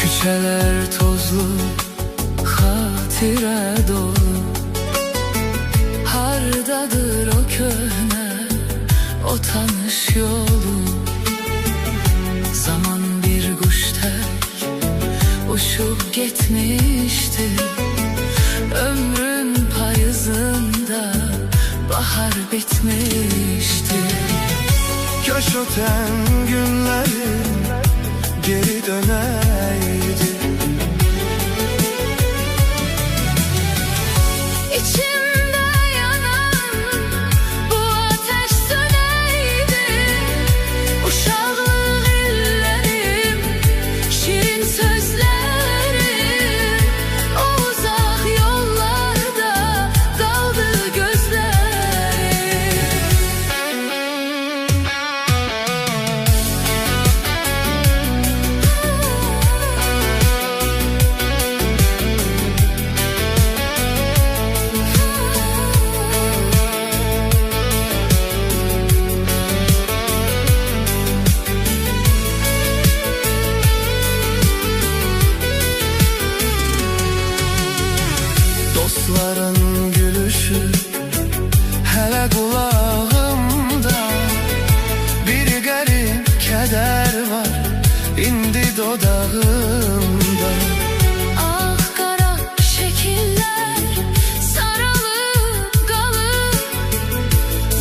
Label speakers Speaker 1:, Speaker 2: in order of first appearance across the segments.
Speaker 1: Köşeler tozlu, hatire dolu. Hardadır o köhne, o tanış yolu. Zaman bir kuş tek uçup gitmişti. Ömrün payızında bahar bitmişti.
Speaker 2: Kaş öten günlerim geri döneydi.
Speaker 1: İçimde yanan bu ateş söneydi. Uşaqlıq illərim, şirin sözlərim, o uzaq yollarda qaldı gözlərim.
Speaker 2: Dostların gülüşü hele kulağımda. Bir garip keder var indi dodağımda.
Speaker 1: Ah qara şəkillər saralıb qalıb.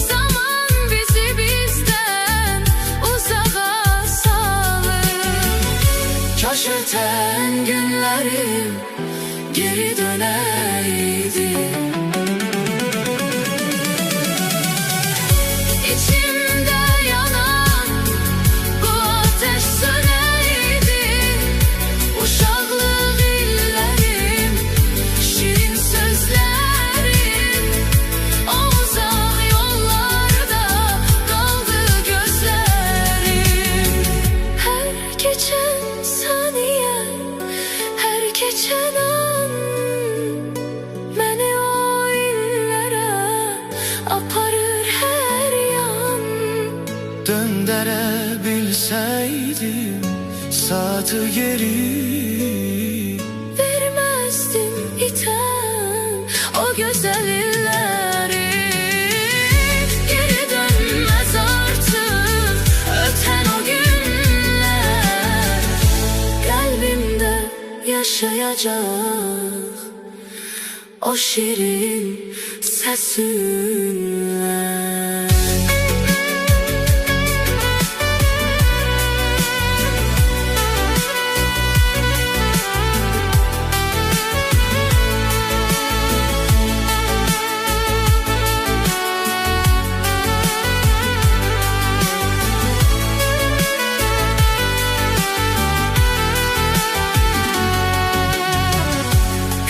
Speaker 1: Zaman bizi bizdən uzağa salıb.
Speaker 2: Kaş öten günlerim
Speaker 1: Geri döneydi. İçimde yanan bu ateş söneydi. Uşaqlıq illərim, şirin sözlərim, o uzaq yollarda qaldı gözlərim. Hər keçən saniyə, hər keçən an məni o illərə aparır hər yan.
Speaker 2: Döndürebilseydim saati geri,
Speaker 1: Verməzdim itən o gözəl illəri. Geri dönməz artıq ötən o günlər. Qəlbimdə yaşayacaq o şirin səsinlə.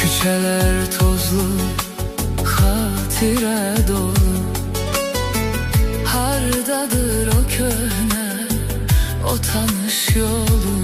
Speaker 1: Köşeler tozlu, hatire dolu. Hardadır o köhne, o tanış yolu.